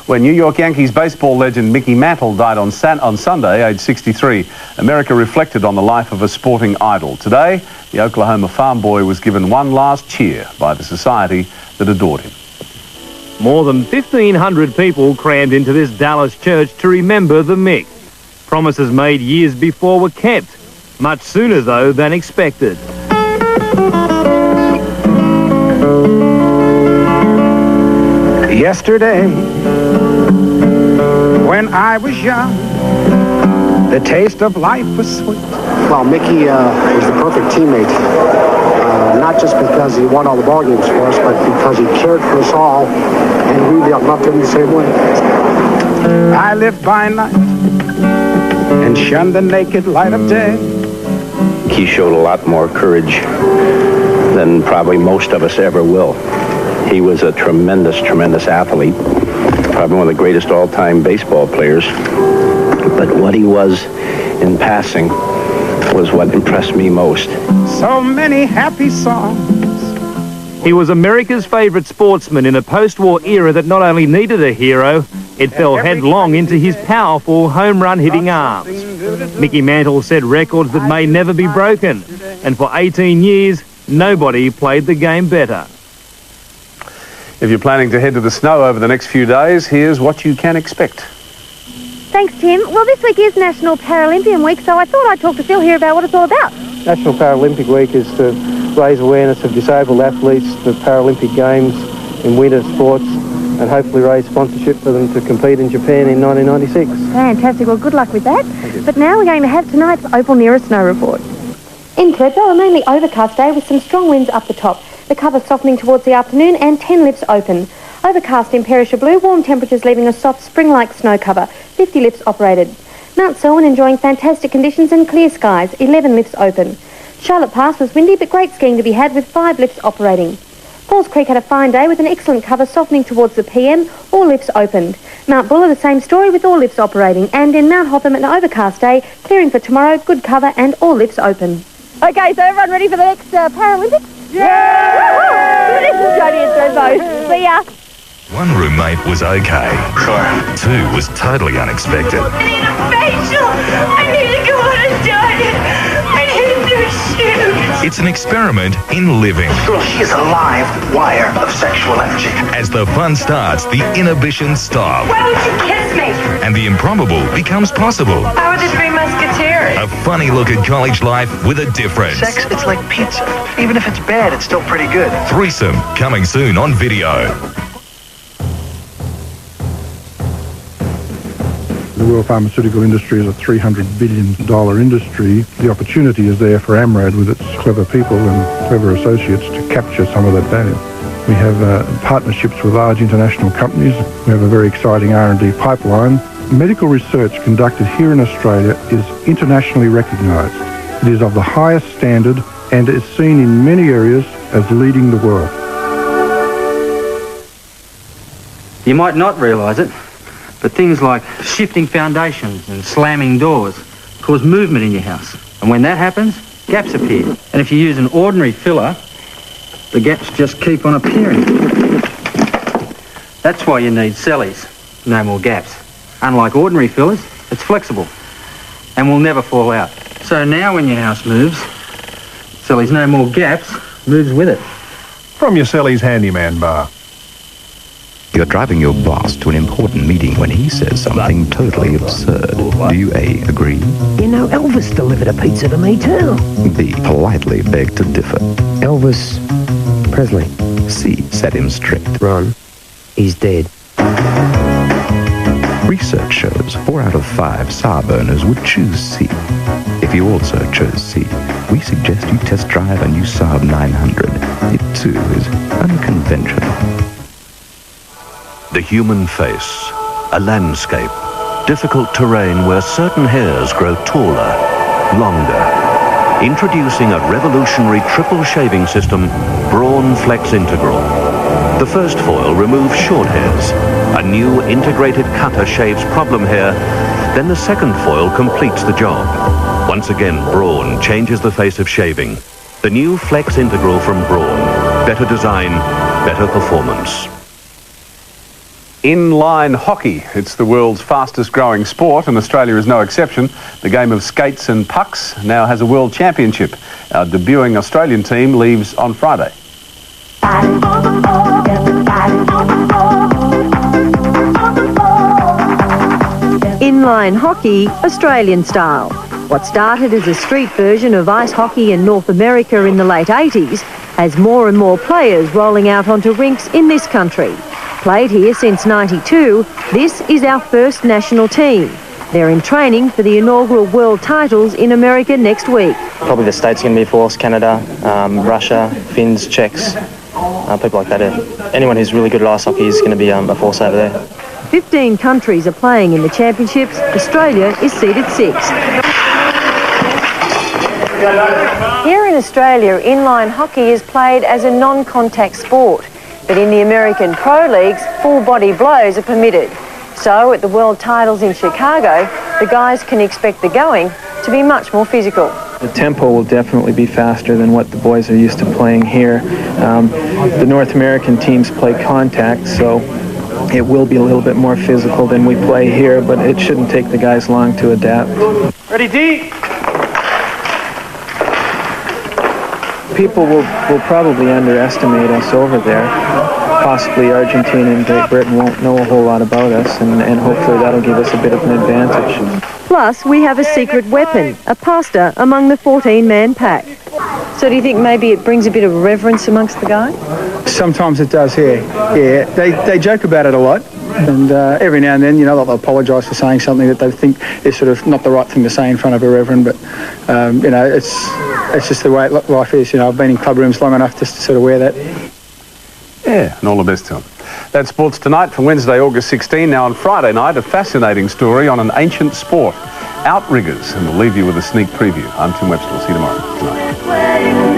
When New York Yankees baseball legend Mickey Mantle died on Sunday, aged 63, America reflected on the life of a sporting idol. Today, the Oklahoma farm boy was given one last cheer by the society that adored him. More than 1,500 people crammed into this Dallas church to remember the Mick. Promises made years before were kept, much sooner though than expected. Yesterday, when I was young, the taste of life was sweet. Well, Mickey was the perfect teammate. Not just because he won all the ball games for us, but because he cared for us all, and we loved him the same way. I lived by night and shunned the naked light of day. He showed a lot more courage than probably most of us ever will. He was a tremendous, tremendous athlete, probably one of the greatest all-time baseball players. But what he was in passing was what impressed me most. So many happy songs. He was America's favourite sportsman in a post-war era that not only needed a hero, it fell headlong into his powerful home run hitting arms. Mickey Mantle set records that may never be broken, and for 18 years, nobody played the game better. If you're planning to head to the snow over the next few days, here's what you can expect. Thanks, Tim. Well, this week is National Paralympian Week, so I thought I'd talk to Phil here about what it's all about. National Paralympic Week is to raise awareness of disabled athletes, the Paralympic Games in winter sports, and hopefully raise sponsorship for them to compete in Japan in 1996. Fantastic. Well, good luck with that. But now we're going to have tonight's Opal Near Snow report. In Thredbo, a mainly overcast day with some strong winds up the top. The cover softening towards the afternoon and 10 lifts open. Overcast in Perisher Blue, warm temperatures leaving a soft spring-like snow cover, 50 lifts operated. Mount Selwyn enjoying fantastic conditions and clear skies, 11 lifts open. Charlotte Pass was windy but great skiing to be had with 5 lifts operating. Falls Creek had a fine day with an excellent cover softening towards the PM, all lifts opened. Mount Buller the same story with all lifts operating, and in Mount Hotham an overcast day, clearing for tomorrow, good cover and all lifts open. Okay, so everyone ready for the next Paralympics? Yeah! This is Jodie and Thredbo. See ya! One roommate was okay. Sure. 2 was totally unexpected. I need a facial. I need to go on a diet. I need new shoes. It's an experiment in living. Girl, she is a live wire of sexual energy. As the fun starts, the inhibitions stop. Why won't you kiss me? And the improbable becomes possible. How are the Three Musketeers? A funny look at college life with a difference. Sex, it's like pizza. Even if it's bad, it's still pretty good. Threesome, coming soon on video. The world pharmaceutical industry is a $300 billion industry. The opportunity is there for AMRAD with its clever people and clever associates to capture some of that value. We have partnerships with large international companies. We have a very exciting R&D pipeline. Medical research conducted here in Australia is internationally recognised. It is of the highest standard and is seen in many areas as leading the world. You might not realise it, but things like shifting foundations and slamming doors cause movement in your house. And when that happens, gaps appear. And if you use an ordinary filler, the gaps just keep on appearing. That's why you need Sellies. No more gaps. Unlike ordinary fillers, it's flexible and will never fall out. So now when your house moves, Sellies No More Gaps moves with it. From your Sellies Handyman Bar. You're driving your boss to an important meeting when he says something totally absurd. Do you A, agree? You know, Elvis delivered a pizza to me too. B, politely beg to differ. Elvis Presley. C, set him straight. Ron, he's dead. Research shows 4 out of 5 Saab owners would choose C. If you also chose C, we suggest you test drive a new Saab 900. It too is unconventional. The human face, a landscape, difficult terrain where certain hairs grow taller, longer. Introducing a revolutionary triple shaving system, Braun Flex Integral. The first foil removes short hairs. A new integrated cutter shaves problem hair. Then the second foil completes the job. Once again, Braun changes the face of shaving. The new Flex Integral from Braun. Better design, better performance. Inline hockey. It's the world's fastest growing sport, and Australia is no exception. The game of skates and pucks now has a world championship. Our debuting Australian team leaves on Friday. Inline hockey, Australian style. What started as a street version of ice hockey in North America in the late 80s has more and more players rolling out onto rinks in this country. Played here since '92, this is our first national team. They're in training for the inaugural world titles in America next week. Probably the States are going to be a force, Canada, Russia, Finns, Czechs, people like that. Anyone who's really good at ice hockey is going to be a force over there. 15 countries are playing in the championships. Australia is seeded 6th. Here in Australia, inline hockey is played as a non-contact sport, but in the American pro leagues, full-body blows are permitted. So at the world titles in Chicago, the guys can expect the going to be much more physical. The tempo will definitely be faster than what the boys are used to playing here. The North American teams play contact, so it will be a little bit more physical than we play here, but it shouldn't take the guys long to adapt. Ready, D? People will probably underestimate us over there. Possibly Argentina and Great Britain won't know a whole lot about us, and hopefully that'll give us a bit of an advantage. Plus, we have a secret weapon, a pasta among the 14-man pack. So do you think maybe it brings a bit of reverence amongst the guys? Sometimes it does, yeah. Yeah, they joke about it a lot, and every now and then, you know, they'll apologise for saying something that they think is sort of not the right thing to say in front of a reverend, but, you know, it's just the way life is. You know, I've been in club rooms long enough just to sort of wear that. Yeah, and all the best to them. That's Sports Tonight for Wednesday, August 16. Now on Friday night, a fascinating story on an ancient sport, outriggers, and we'll leave you with a sneak preview. I'm Tim Webster. We'll see you tomorrow. Good night.